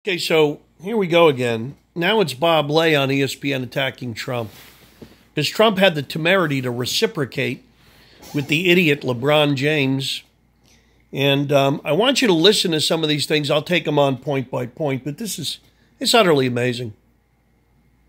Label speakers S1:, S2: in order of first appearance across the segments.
S1: Okay, so here we go again. Now it's Bob Lay on ESPN attacking Trump. Because Trump had the temerity to reciprocate with the idiot LeBron James. And I want you to listen to some of these things. I'll take them on point by point, but it's utterly amazing.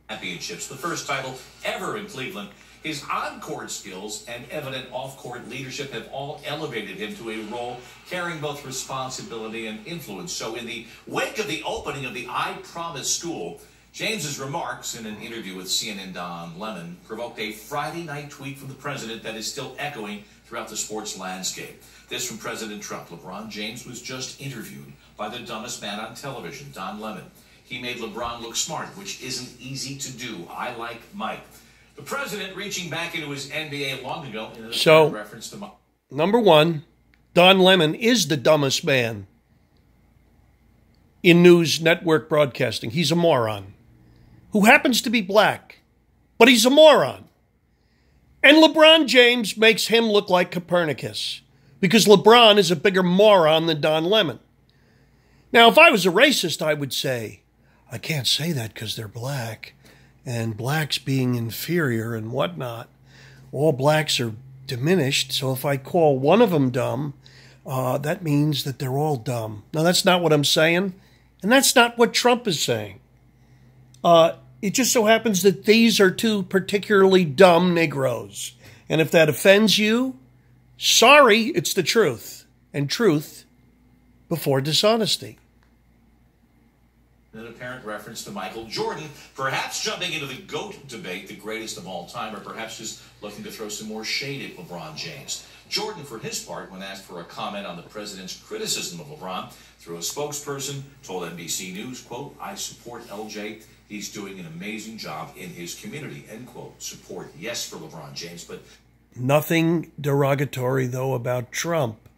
S2: Championships, the first title ever in Cleveland. His on-court skills and evident off-court leadership have all elevated him to a role carrying both responsibility and influence. So in the wake of the opening of the I Promise School, James's remarks in an interview with CNN Don Lemon provoked a Friday night tweet from the president that is still echoing throughout the sports landscape. This from President Trump. LeBron James was just interviewed by the dumbest man on television, Don Lemon. He made LeBron look smart, which isn't easy to do. I like Mike. The president reaching back into his NBA long ago in a reference to Mike.
S1: Number one, Don Lemon is the dumbest man in news network broadcasting. He's a moron who happens to be black, but he's a moron. And LeBron James makes him look like Copernicus because LeBron is a bigger moron than Don Lemon. Now, if I was a racist, I would say, I can't say that because they're black and blacks being inferior and whatnot. All blacks are diminished, so if I call one of them dumb, that means that they're all dumb. Now, that's not what I'm saying, and that's not what Trump is saying. It just so happens that these are two particularly dumb Negroes. And if that offends you, sorry, it's the truth. And truth before dishonesty.
S2: An apparent reference to Michael Jordan, perhaps jumping into the GOAT debate, the greatest of all time, or perhaps just looking to throw some more shade at LeBron James. Jordan, for his part, when asked for a comment on the president's criticism of LeBron, through a spokesperson, told NBC News, quote, I support LJ. He's doing an amazing job in his community, end quote. Support, yes, for LeBron James, but
S1: nothing derogatory, though, about Trump.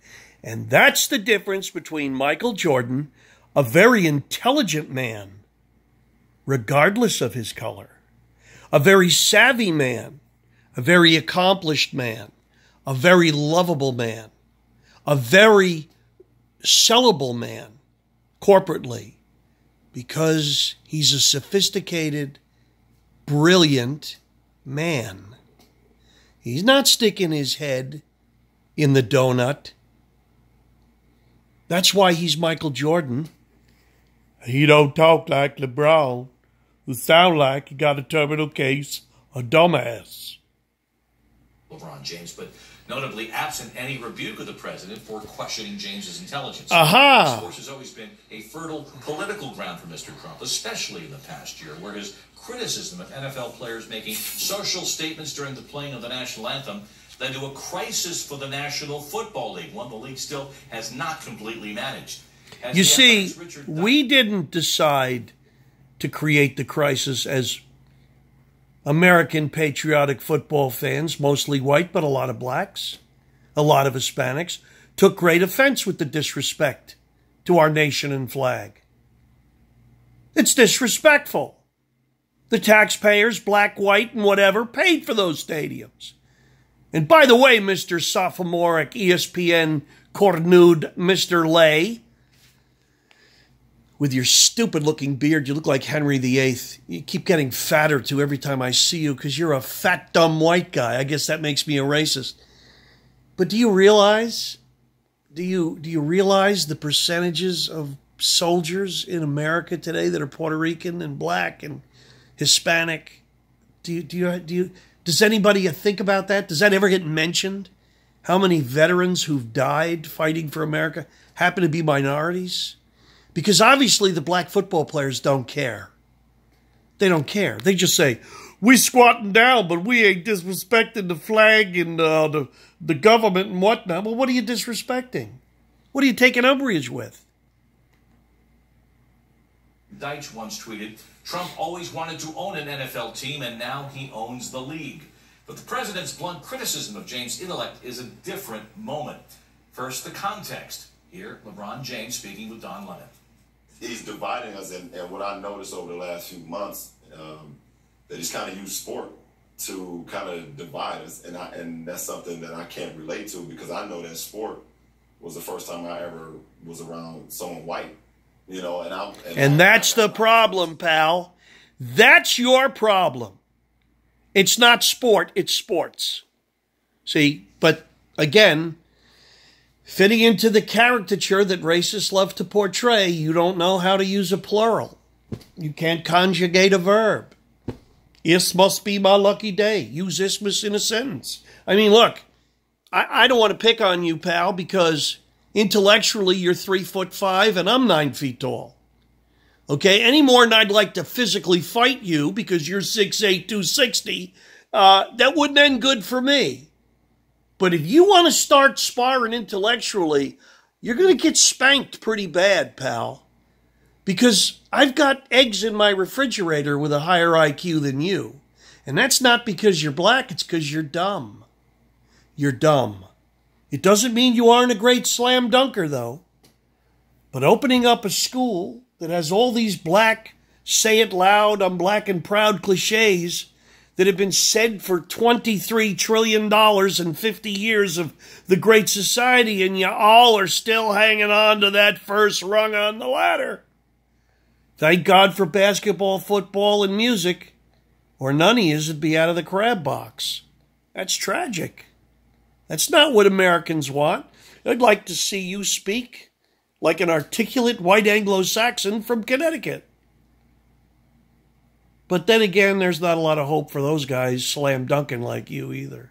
S1: And that's the difference between Michael Jordan, a very intelligent man, regardless of his color, a very savvy man, a very accomplished man, a very lovable man, a very sellable man corporately, because he's a sophisticated, brilliant man. He's not sticking his head in the donut. That's why he's Michael Jordan. He don't talk like LeBron, who sound like he got a terminal case of dumbass.
S2: LeBron James, but notably absent any rebuke of the president for questioning James's intelligence.
S1: Aha!
S2: This course has always been a fertile political ground for Mr. Trump, especially in the past year, where his criticism of NFL players making social statements during the playing of the national anthem led to a crisis for the National Football League, one the league still has not completely managed.
S1: You see, we didn't decide to create the crisis as American patriotic football fans, mostly white, but a lot of blacks, a lot of Hispanics, took great offense with the disrespect to our nation and flag. It's disrespectful. The taxpayers, black, white, and whatever, paid for those stadiums. And by the way, Mr. Sophomoric ESPN cornude Mr. Lay, with your stupid-looking beard, you look like Henry VIII. You keep getting fatter, too, every time I see you because you're a fat, dumb white guy. I guess that makes me a racist. But do you realize, do you realize the percentages of soldiers in America today that are Puerto Rican and black and Hispanic? Does anybody think about that? Does that ever get mentioned? How many veterans who've died fighting for America happen to be minorities? Because obviously the black football players don't care. They don't care. They just say, we squatting down, but we ain't disrespecting the flag and the government and whatnot. Well, what are you disrespecting? What are you taking umbrage with?
S2: Deitch once tweeted, Trump always wanted to own an NFL team, and now he owns the league. But the president's blunt criticism of James' intellect is a different moment. First, the context. Here, LeBron James speaking with Don Lemon.
S3: He's dividing us, and what I noticed over the last few months, that he's kind of used sport to kind of divide us, and that's something that I can't relate to because I know that sport was the first time I ever was around someone white You know,
S1: and that's the problem, pal. That's your problem. It's not sport, it's sports. See, but again, fitting into the caricature that racists love to portray, you don't know how to use a plural. You can't conjugate a verb. This must be my lucky day. Use isthmus in a sentence. I mean, look, I don't want to pick on you, pal, because intellectually you're 3'5" and I'm 9 feet tall. Okay, any more than I'd like to physically fight you because you're 6'8", 260, that wouldn't end good for me. But if you want to start sparring intellectually, you're going to get spanked pretty bad, pal. Because I've got eggs in my refrigerator with a higher IQ than you. And that's not because you're black, it's because you're dumb. You're dumb. It doesn't mean you aren't a great slam dunker, though. But opening up a school that has all these black, say it loud, I'm black and proud cliches that have been said for $23 trillion and 50 years of the Great Society, and you all are still hanging on to that first rung on the ladder. Thank God for basketball, football, and music, or none of yous would be out of the crab box. That's tragic. That's not what Americans want. I'd like to see you speak like an articulate white Anglo-Saxon from Connecticut. But then again, there's not a lot of hope for those guys slam dunking like you either.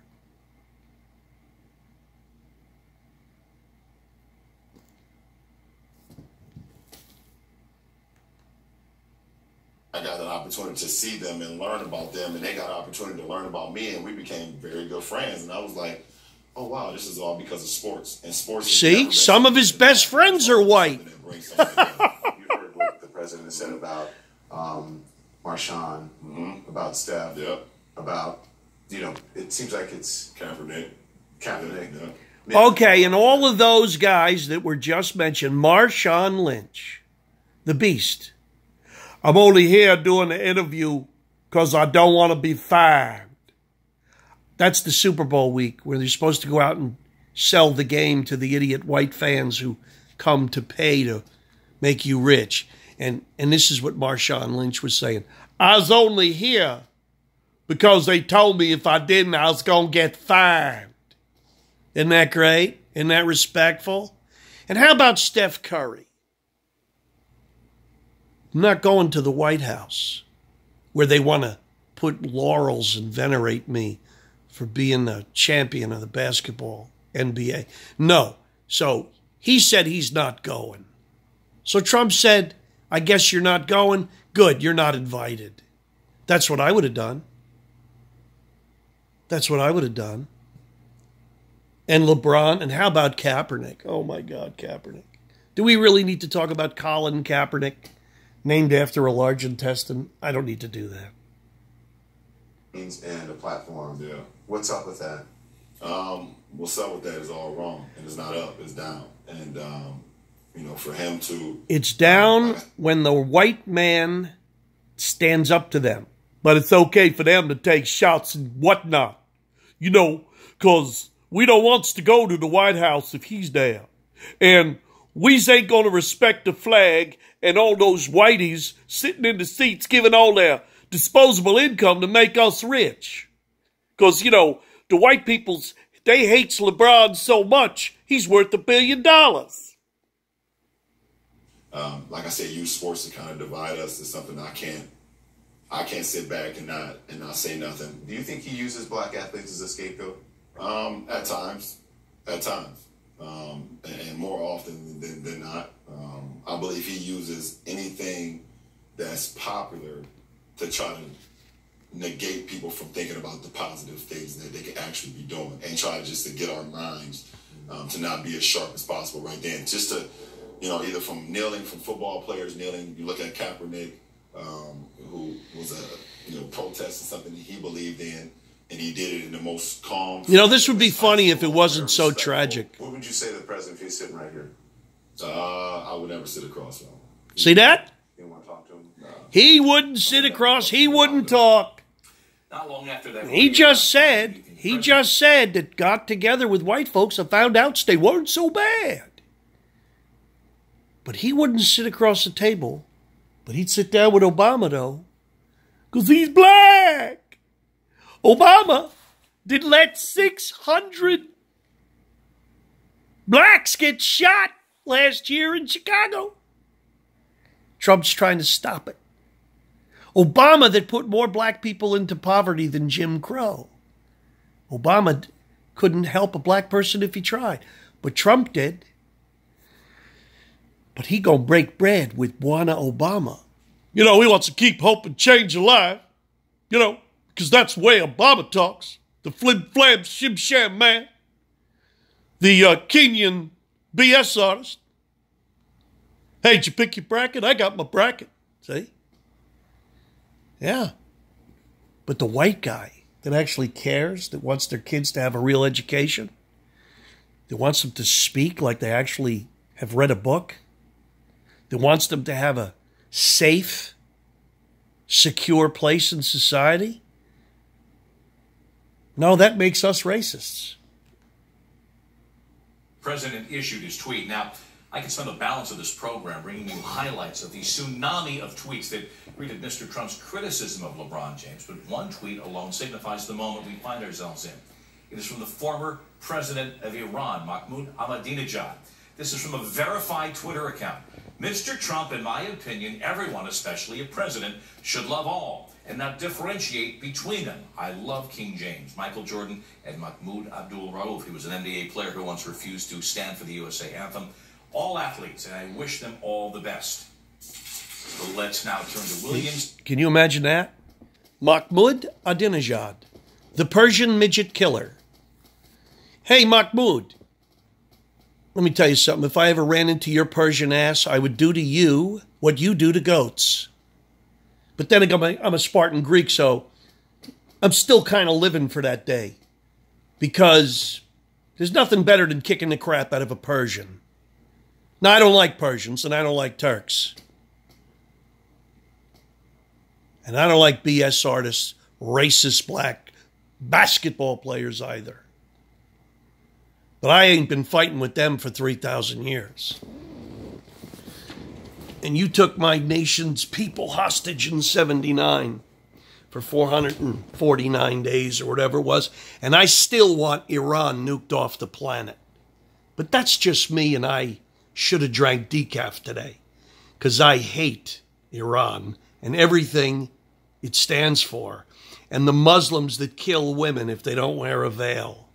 S3: I got an opportunity to see them and learn about them, and they got an opportunity to learn about me, and we became very good friends. And I was like, oh, wow, this is all because of sports. And sports.
S1: See, some of his best friends are white.
S4: You heard what the president said about Marshawn, about Steph, about, it seems like it's Kaepernick. Yeah.
S1: Okay, and all of those guys that were just mentioned, Marshawn Lynch, the Beast. I'm only here doing the interview because I don't want to be fired. That's the Super Bowl week where they're supposed to go out and sell the game to the idiot white fans who come to pay to make you rich. And this is what Marshawn Lynch was saying. I was only here because they told me if I didn't, I was going to get fired. Isn't that great? Isn't that respectful? And how about Steph Curry? I'm not going to the White House where they want to put laurels and venerate me for being the champion of the basketball NBA. No. So he said he's not going. So Trump said, I guess you're not going. Good, you're not invited. That's what I would have done. That's what I would have done. And LeBron, and how about Kaepernick? Oh my God, Kaepernick. Do we really need to talk about Colin Kaepernick, named after a large intestine? I don't need to do that.
S4: And a platform. Yeah. What's up with that?
S3: What's up with that is all wrong. And it's not up, it's down. And, for him to...
S1: It's down when the white man stands up to them. But it's okay for them to take shots and whatnot. Because we don't want to go to the White House if he's there. And we ain't going to respect the flag and all those whiteys sitting in the seats giving all their disposable income to make us rich. Because, the white people's, they hates LeBron so much, he's worth $1 billion.
S3: Like I said, use sports to kind of divide us. It's something I can't sit back and not say nothing.
S4: Do you think he uses black athletes as a scapegoat?
S3: At times. And more often than not. I believe he uses anything that's popular to try to negate people from thinking about the positive things that they could actually be doing, and try just to get our minds to not be as sharp as possible right then. Just to, either from kneeling, from football players kneeling. You look at Kaepernick, who was protesting something that he believed in, and he did it in the most calm.
S1: This would be funny if it wasn't so tragic.
S4: What would you say to the president if he's sitting right here?
S3: I would never sit across from him.
S1: See that?
S4: You don't want to talk to him?
S1: He wouldn't sit across. He wouldn't talk.
S2: Not long after that,
S1: He just said that got together with white folks and found out they weren't so bad. But he wouldn't sit across the table. But he'd sit down with Obama, though, because he's black. Obama did let 600 blacks get shot last year in Chicago. Trump's trying to stop it. Obama that put more black people into poverty than Jim Crow. Obama couldn't help a black person if he tried, but Trump did. But he gonna break bread with Bwana Obama. You know, he wants to keep hope and change alive. You know, because that's the way Obama talks. The flim-flam shim-sham man. The Kenyan BS artist. Hey, did you pick your bracket? I got my bracket. See? Yeah. But the white guy that actually cares, that wants their kids to have a real education, that wants them to speak like they actually have read a book, that wants them to have a safe, secure place in society, no, that makes us racists.
S2: The president issued his tweet. Now, I can spend the balance of this program bringing you highlights of the tsunami of tweets that greeted Mr. Trump's criticism of LeBron James. But one tweet alone signifies the moment we find ourselves in. It is from the former president of Iran, Mahmoud Ahmadinejad. This is from a verified Twitter account. Mr. Trump, in my opinion, everyone, especially a president, should love all and not differentiate between them. I love King James, Michael Jordan, and Mahmoud Abdul-Rauf. He was an NBA player who once refused to stand for the USA anthem. All athletes, and I wish them all the best. So let's now turn to Williams.
S1: Can you imagine that? Mahmoud Ahmadinejad, the Persian midget killer. Hey, Mahmoud, let me tell you something. If I ever ran into your Persian ass, I would do to you what you do to goats. But then again, I'm a Spartan Greek, so I'm still kind of living for that day. Because there's nothing better than kicking the crap out of a Persian. Now, I don't like Persians, and I don't like Turks. And I don't like BS artists, racist black basketball players either. But I ain't been fighting with them for 3,000 years. And you took my nation's people hostage in 79 for 449 days or whatever it was. And I still want Iran nuked off the planet. But that's just me, and I should have drank decaf today. Because I hate Iran and everything it stands for. And the Muslims that kill women if they don't wear a veil.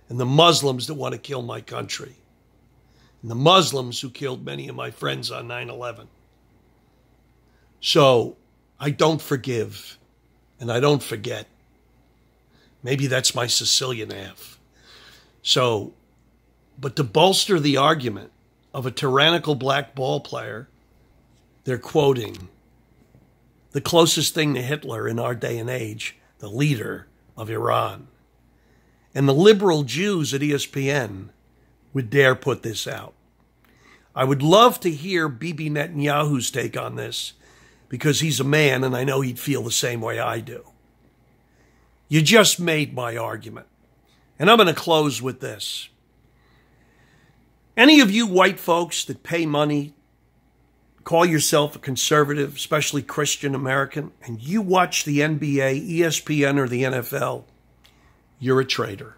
S1: And the Muslims that want to kill my country. And the Muslims who killed many of my friends on 9/11. So I don't forgive and I don't forget. Maybe that's my Sicilian half. So, but to bolster the argument of a tyrannical black ball player, they're quoting the closest thing to Hitler in our day and age, the leader of Iran. And the liberal Jews at ESPN would dare put this out. I would love to hear Bibi Netanyahu's take on this, because he's a man and I know he'd feel the same way I do. You just made my argument. And I'm going to close with this. Any of you white folks that pay money, call yourself a conservative, especially Christian American, and you watch the NBA, ESPN, or the NFL, you're a traitor.